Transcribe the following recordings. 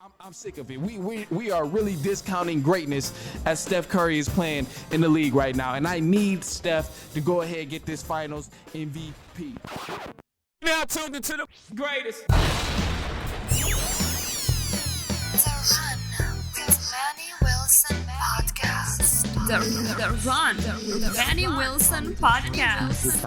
I'm sick of it. We are really discounting greatness as Steph Curry is playing in the league right now. And I need Steph to go ahead and get this finals MVP. Now tuned into the greatest. The Run with Manny Wilson podcast. The Run with Manny Wilson podcast.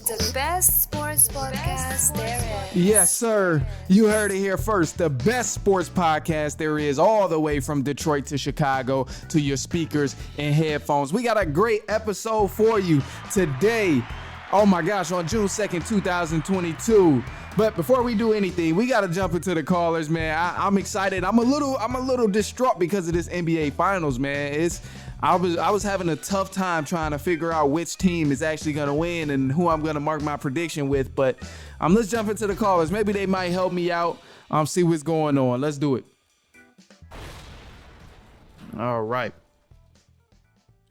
The best sports podcast there is. Yes, sir. You heard it here first. The best sports podcast there is, all the way from Detroit to Chicago to your speakers and headphones. We got a great episode for you today. Oh my gosh, on June 2nd, 2022. But before we do anything, we got to jump into the callers, man. I'm excited. I'm a little distraught because of this NBA Finals, man. I was having a tough time trying to figure out which team is actually going to win and who I'm going to mark my prediction with. But let's jump into the callers. Maybe they might help me out. See what's going on. Let's do it. All right.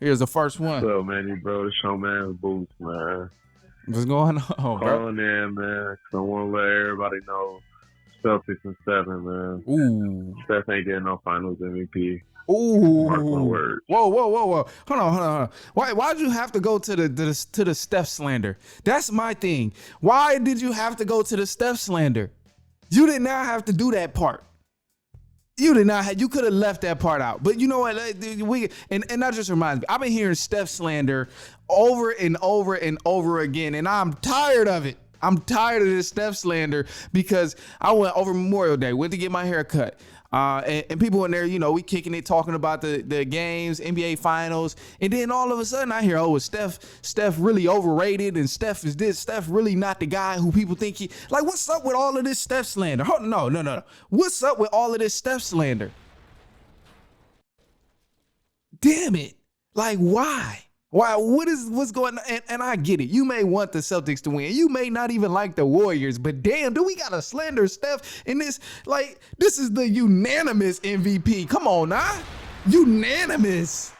Here's the first one. What's up, Manny, bro? It's your man Boots, man. What's going on, bro? Calling in, man. I want to let everybody know Celtics in 7, man. Ooh. Steph ain't getting no Finals MVP. Ooh. Mark my words. Whoa. Hold on. Why'd you have to go to the Steph slander? That's my thing. Why did you have to go to the Steph slander? You did not have to do that part. You did not have. You could have left that part out. But you know what? And that just reminds me. I've been hearing Steph slander over and over and over again, and I'm tired of it. I'm tired of this Steph slander because I went over Memorial Day, went to get my hair cut. And people in there, you know, we kicking it, talking about the games, NBA Finals, and then all of a sudden I hear, is Steph really overrated, and Steph really not the guy who people think he, like, what's up with all of this Steph slander? No. What's up with all of this Steph slander? Damn it. Like, why? What's going on? And I get it. You may want the Celtics to win. You may not even like the Warriors, but damn, do we got to slander Steph in this? Like, this is the unanimous MVP. Come on now. Unanimous.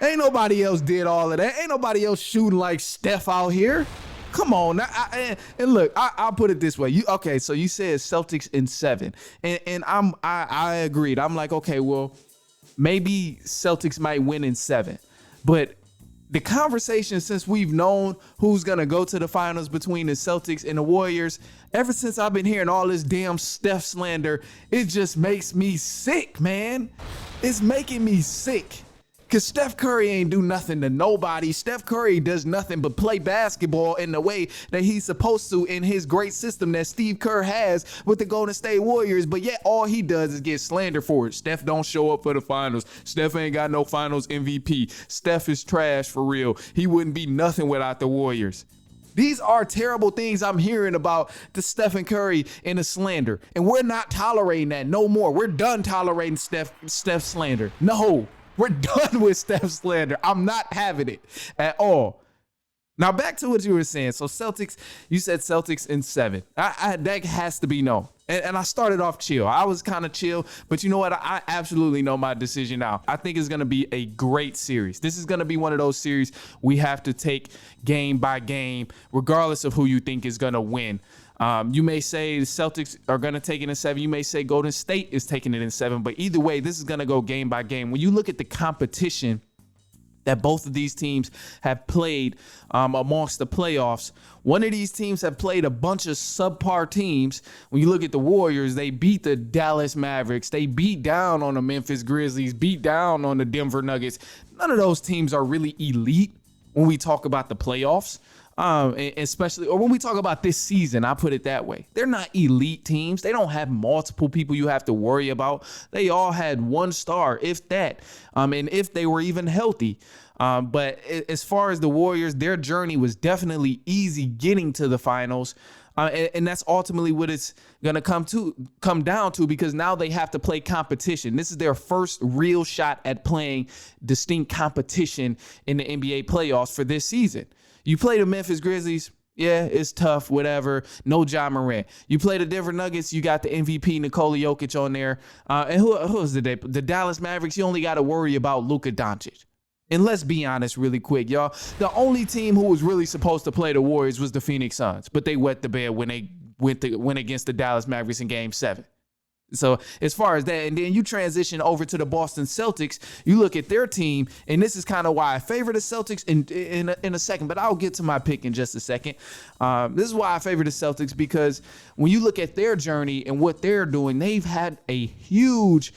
Ain't nobody else did all of that. Ain't nobody else shooting like Steph out here. Come on now. And look, I'll put it this way. So you said Celtics in 7. And I agreed. I'm like, okay, well, maybe Celtics might win in 7. But the conversation since we've known who's going to go to the finals between the Celtics and the Warriors, ever since I've been hearing all this damn Steph slander, it just makes me sick, man. It's making me sick. Because Steph Curry ain't do nothing to nobody. Steph Curry does nothing but play basketball in the way that he's supposed to in his great system that Steve Kerr has with the Golden State Warriors. But yet all he does is get slandered for it. Steph don't show up for the finals. Steph ain't got no finals MVP. Steph is trash for real. He wouldn't be nothing without the Warriors. These are terrible things I'm hearing about the Stephen Curry and the slander. And we're not tolerating that no more. We're done tolerating Steph slander. No. We're done with Steph slander. I'm not having it at all. Now, back to what you were saying. So Celtics, you said Celtics in 7. That has to be no. And I started off chill. I was kind of chill. But you know what? I absolutely know my decision now. I think it's going to be a great series. This is going to be one of those series we have to take game by game, regardless of who you think is going to win. You may say the Celtics are going to take it in 7. You may say Golden State is taking it in 7. But either way, this is going to go game by game. When you look at the competition that both of these teams have played amongst the playoffs, one of these teams have played a bunch of subpar teams. When you look at the Warriors, they beat the Dallas Mavericks. They beat down on the Memphis Grizzlies, beat down on the Denver Nuggets. None of those teams are really elite when we talk about the playoffs. Especially, or when we talk about this season, I put it that way. They're not elite teams. They don't have multiple people you have to worry about. They all had one star, if that, and if they were even healthy. But as far as the Warriors, their journey was definitely easy getting to the finals. And that's ultimately what it's going to come down to, because now they have to play competition. This is their first real shot at playing distinct competition in the NBA playoffs for this season. You play the Memphis Grizzlies, yeah, it's tough, whatever. No Ja Morant. You play the Denver Nuggets, you got the MVP Nikola Jokic on there. And who is the Dallas Mavericks? You only got to worry about Luka Doncic. And let's be honest really quick, y'all. The only team who was really supposed to play the Warriors was the Phoenix Suns, but they wet the bed when they went against the Dallas Mavericks in Game 7. So as far as that, and then you transition over to the Boston Celtics, you look at their team, and this is kind of why I favor the Celtics in a second, but I'll get to my pick in just a second. This is why I favor the Celtics, because when you look at their journey and what they're doing, they've had a huge,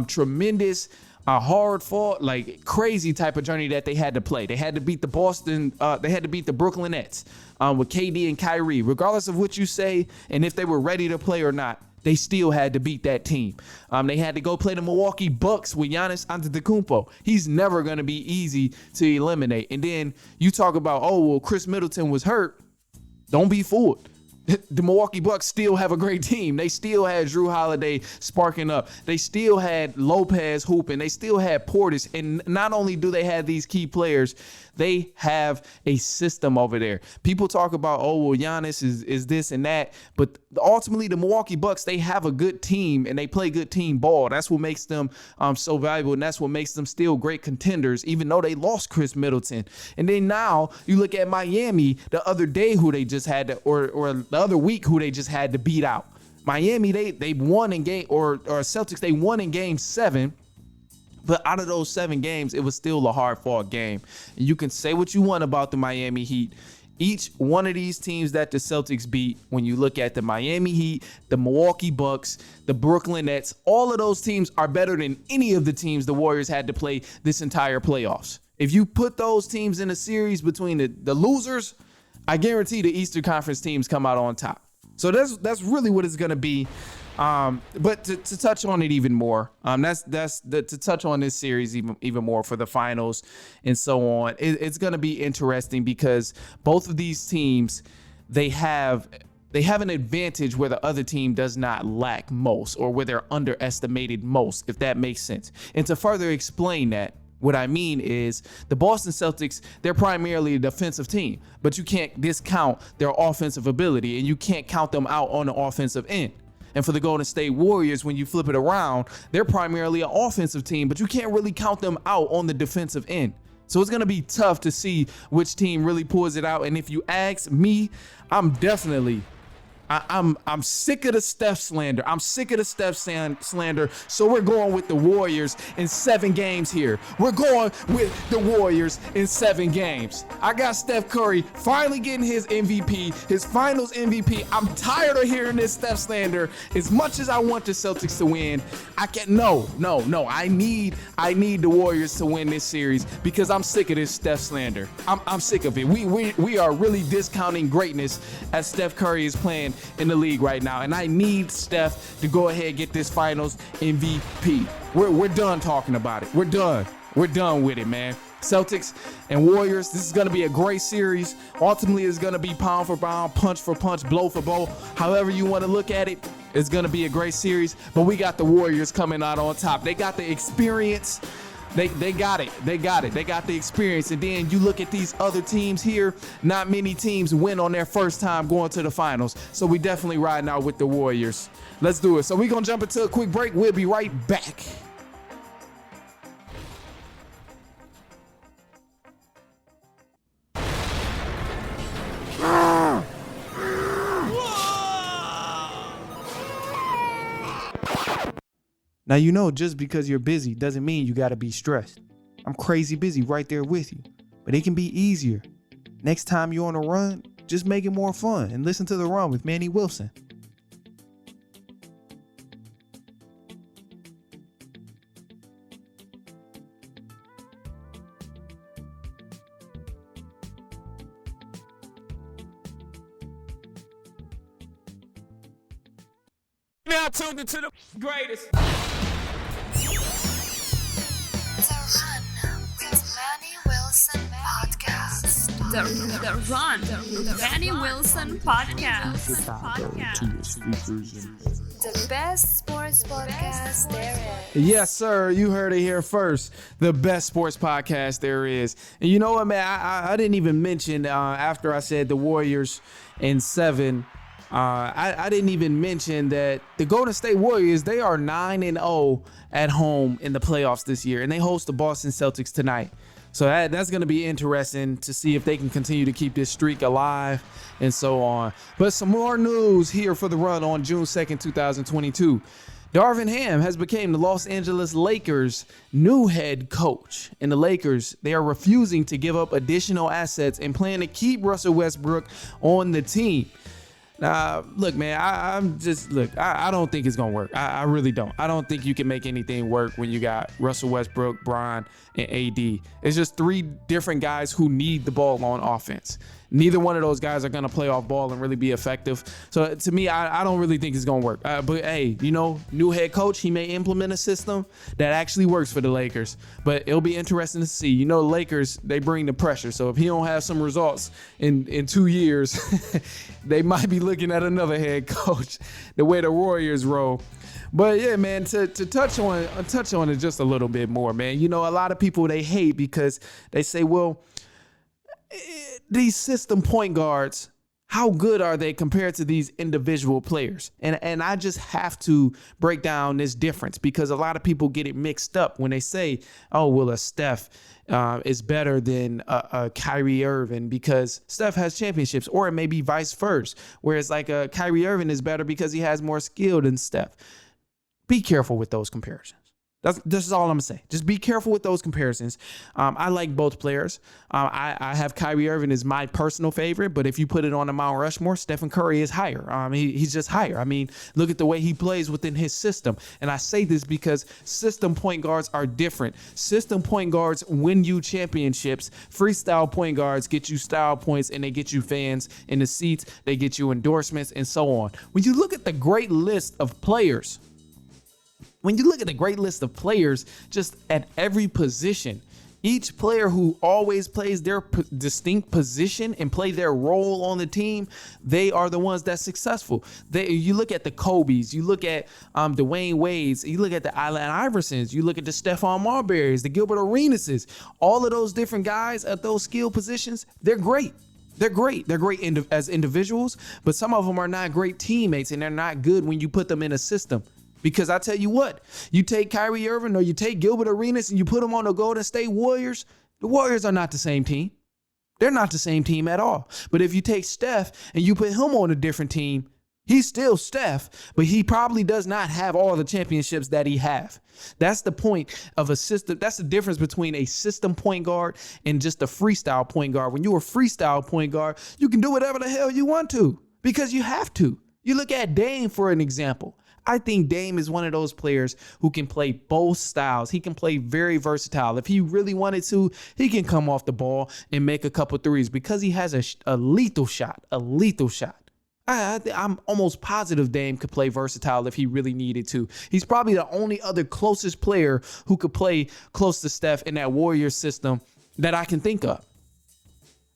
tremendous, hard fought, like crazy type of journey that they had to play. They had to beat the Brooklyn Nets with KD and Kyrie, regardless of what you say and if they were ready to play or not. They still had to beat that team. They had to go play the Milwaukee Bucks with Giannis Antetokounmpo. He's never going to be easy to eliminate. And then you talk about, oh, well, Chris Middleton was hurt. Don't be fooled. The Milwaukee Bucks still have a great team. They still had Drew Holiday sparking up. They still had Lopez hooping. They still had Portis. And not only do they have these key players, they have a system over there. People talk about, oh, well, Giannis is this and that. But ultimately, the Milwaukee Bucks, they have a good team and they play good team ball. That's what makes them so valuable. And that's what makes them still great contenders, even though they lost Chris Middleton. And then now you look at Miami the other day, who they just had to, or the other week, who they just had to beat out. Miami, they won in game, or Celtics, they won in Game 7. But out of those 7 games, it was still a hard-fought game. And you can say what you want about the Miami Heat. Each one of these teams that the Celtics beat, when you look at the Miami Heat, the Milwaukee Bucks, the Brooklyn Nets, all of those teams are better than any of the teams the Warriors had to play this entire playoffs. If you put those teams in a series between the losers, I guarantee the Eastern Conference teams come out on top. So that's really what it's going to be. But to touch on it even more, to touch on this series even more for the finals and so on, it's going to be interesting because both of these teams, they have an advantage where the other team does not lack most, or where they're underestimated most, if that makes sense. And to further explain that, what I mean is the Boston Celtics, they're primarily a defensive team, but you can't discount their offensive ability, and you can't count them out on the offensive end. And for the Golden State Warriors, when you flip it around, they're primarily an offensive team, but you can't really count them out on the defensive end. So it's going to be tough to see which team really pulls it out. And if you ask me, I'm sick of the Steph slander. I'm sick of the Steph slander. So we're going with the Warriors in 7 games here. We're going with the Warriors in 7 games. I got Steph Curry finally getting his MVP, his finals MVP. I'm tired of hearing this Steph slander. As much as I want the Celtics to win, I can't. No. I need the Warriors to win this series because I'm sick of this Steph slander. I'm sick of it. We are really discounting greatness as Steph Curry is playing in the league right now, and I need Steph to go ahead and get this finals MVP. We're done talking about it. We're done with it, man. Celtics and Warriors, this is going to be a great series. Ultimately, it's going to be pound for pound, punch for punch, blow for blow, however you want to look at it. It's going to be a great series, but we got the Warriors coming out on top. They got the experience. They got it. They got the experience. And then you look at these other teams here, not many teams win on their first time going to the finals. So we definitely riding out with the Warriors. Let's do it. So we're going to jump into a quick break. We'll be right back. Now, you know, just because you're busy doesn't mean you got to be stressed. I'm crazy busy right there with you, but it can be easier. Next time you're on a run, just make it more fun and listen to The Run with Manny Wilson. Now tuned into the greatest. The Run, the Manny Wilson podcast. The best sports podcast there is. Yes, sir. You heard it here first. The best sports podcast there is. And you know what, man? I didn't even mention after I said the Warriors in 7. I didn't even mention that the Golden State Warriors, they are 9-0 at home in the playoffs this year, and they host the Boston Celtics tonight. So that's going to be interesting to see if they can continue to keep this streak alive and so on. But some more news here for the run on June 2nd, 2022. Darvin Ham has become the Los Angeles Lakers' new head coach. And the Lakers, they are refusing to give up additional assets and plan to keep Russell Westbrook on the team. Now, look, man, I don't think it's going to work. I really don't. I don't think you can make anything work when you got Russell Westbrook, Bron, and AD. It's just three different guys who need the ball on offense. Neither one of those guys are going to play off ball and really be effective. So to me, I don't really think it's going to work. But hey, new head coach, he may implement a system that actually works for the Lakers. But it'll be interesting to see. The Lakers, they bring the pressure. So if he don't have some results in 2 years, they might be looking at another head coach, the way the Warriors roll. But yeah, man, to touch on it just a little bit more, man. A lot of people, they hate because they say, well, these system point guards, how good are they compared to these individual players? And I just have to break down this difference because a lot of people get it mixed up when they say, oh, well, a Steph is better than a Kyrie Irving because Steph has championships, or it may be vice versa, whereas like a Kyrie Irving is better because he has more skill than Steph. Be careful with those comparisons. This is all I'm gonna say. Just be careful with those comparisons. I like both players. I have Kyrie Irving as my personal favorite, but if you put it on a Mount Rushmore, Stephen Curry is higher. He's just higher. Look at the way he plays within his system. And I say this because system point guards are different. System point guards win you championships. Freestyle point guards get you style points, and they get you fans in the seats. They get you endorsements and so on. When you look at the great list of players, just at every position, each player who always plays their distinct position and play their role on the team, they are the ones that's successful. You look at the Kobe's, you look at Dwayne Wade's, you look at the Allen Iversons, you look at the Stephon Marbury's, the Gilbert Arenases, all of those different guys at those skill positions, they're great. They're great. They're great as individuals, but some of them are not great teammates, and they're not good when you put them in a system. Because I tell you what, you take Kyrie Irving or you take Gilbert Arenas and you put them on the Golden State Warriors, the Warriors are not the same team. They're not the same team at all. But if you take Steph and you put him on a different team, he's still Steph, but he probably does not have all the championships that he have. That's the point of a system. That's the difference between a system point guard and just a freestyle point guard. When you're a freestyle point guard, you can do whatever the hell you want to because you have to. You look at Dame for an example. I think Dame is one of those players who can play both styles. He can play very versatile. If he really wanted to, he can come off the ball and make a couple threes because he has a lethal shot, I'm almost positive Dame could play versatile if he really needed to. He's probably the only other closest player who could play close to Steph in that Warriors system that I can think of.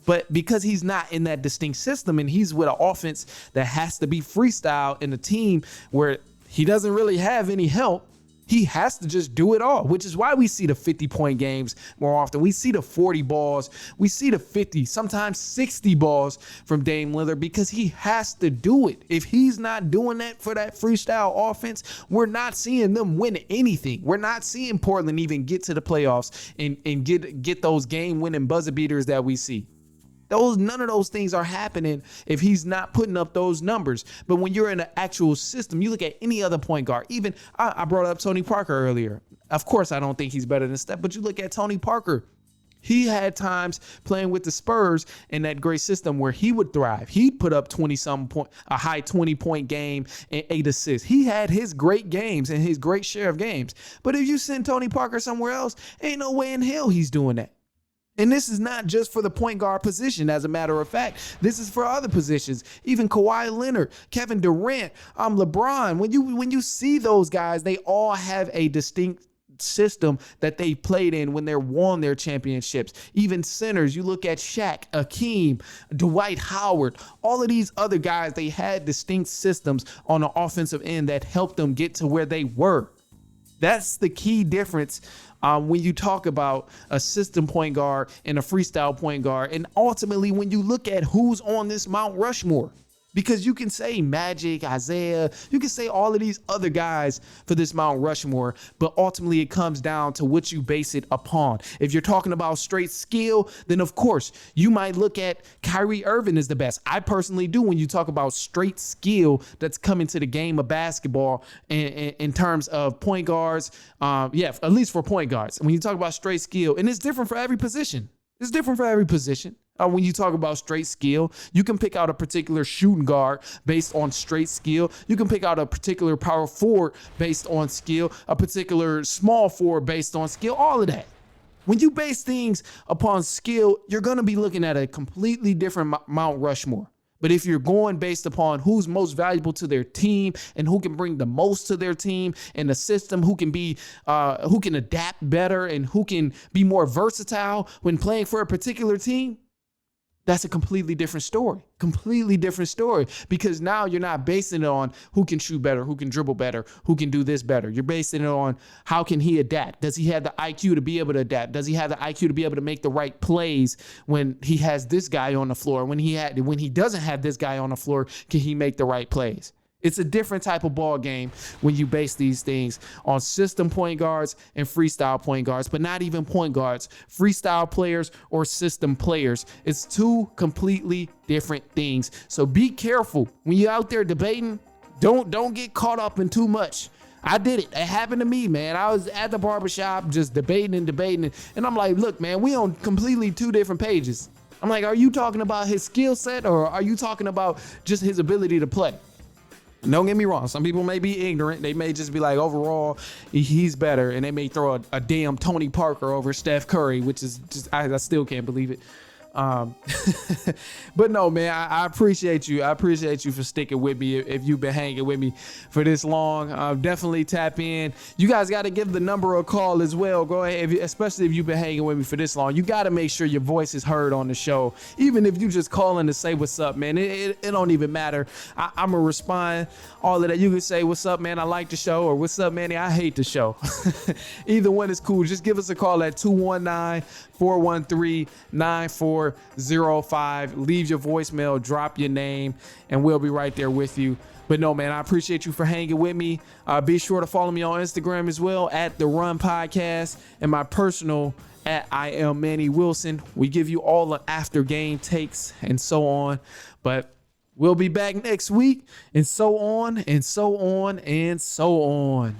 But because he's not in that distinct system and he's with an offense that has to be freestyle in a team where he doesn't really have any help, he has to just do it all, which is why we see the 50-point games more often. We see the 40 balls. We see the 50, sometimes 60 balls from Dame Lillard because he has to do it. If he's not doing that for that freestyle offense, we're not seeing them win anything. We're not seeing Portland even get to the playoffs and get those game-winning buzzer beaters that we see. None of those things are happening if he's not putting up those numbers. But when you're in an actual system, you look at any other point guard. Even I brought up Tony Parker earlier. Of course, I don't think he's better than Steph, but you look at Tony Parker. He had times playing with the Spurs in that great system where he would thrive. He'd put up 20-something point, a high 20-point game and 8 assists. He had his great games and his great share of games. But if you send Tony Parker somewhere else, ain't no way in hell he's doing that. And this is not just for the point guard position, as a matter of fact. This is for other positions. Even Kawhi Leonard, Kevin Durant, LeBron. When you see those guys, they all have a distinct system that they played in when they won their championships. Even centers, you look at Shaq, Akeem, Dwight Howard, all of these other guys, they had distinct systems on the offensive end that helped them get to where they were. That's the key difference when you talk about a system point guard and a freestyle point guard. And ultimately, when you look at who's on this Mount Rushmore, Because you can say Magic, Isaiah, you can say all of these other guys for this Mount Rushmore, but ultimately it comes down to what you base it upon. If you're talking about straight skill, then of course you might look at Kyrie Irving as the best. I personally do when you talk about straight skill that's coming to the game of basketball in terms of point guards. At least for point guards. When you talk about straight skill, and it's different for every position. It's different for every position. When you talk about straight skill, you can pick out a particular shooting guard based on straight skill. You can pick out a particular power forward based on skill, a particular small forward based on skill, all of that. When you base things upon skill, you're going to be looking at a completely different Mount Rushmore. But if you're going based upon who's most valuable to their team and who can bring the most to their team and the system, who can adapt better and who can be more versatile when playing for a particular team, that's a completely different story. Completely different story. Because now you're not basing it on who can shoot better, who can dribble better, who can do this better. You're basing it on how can he adapt? Does he have the IQ to be able to adapt? Does he have the IQ to be able to make the right plays when he has this guy on the floor? When he doesn't have this guy on the floor, can he make the right plays? It's a different type of ball game when you base these things on system point guards and freestyle point guards, but not even point guards, freestyle players or system players. It's two completely different things. So be careful when you're out there debating. Don't get caught up in too much. I did it. It happened to me, man. I was at the barbershop just debating. And I'm like, look, man, we on completely two different pages. I'm like, are you talking about his skill set or are you talking about just his ability to play? Don't get me wrong. Some people may be ignorant. They may just be like, overall, he's better. And they may throw a damn Tony Parker over Steph Curry, which is just, I still can't believe it. But no, man, I appreciate you. I appreciate you for sticking with me. If you've been hanging with me for this long, definitely tap in. You guys got to give the number a call as well. Go ahead, especially if you've been hanging with me for this long. You got to make sure your voice is heard on the show. Even if you just call in to say what's up, man, it don't even matter. I'm going to respond. All of that. You can say, what's up, man? I like the show, or what's up, Manny? I hate the show. Either one is cool. Just give us a call at 219-413-9405. Leave your voicemail, drop your name, and we'll be right there with you. But no, man, I appreciate you for hanging with me. Be sure to follow me on Instagram as well at The Run Podcast, and my personal at I am Manny Wilson. We give you all the after game takes and so on. But we'll be back next week, and so on and so on and so on.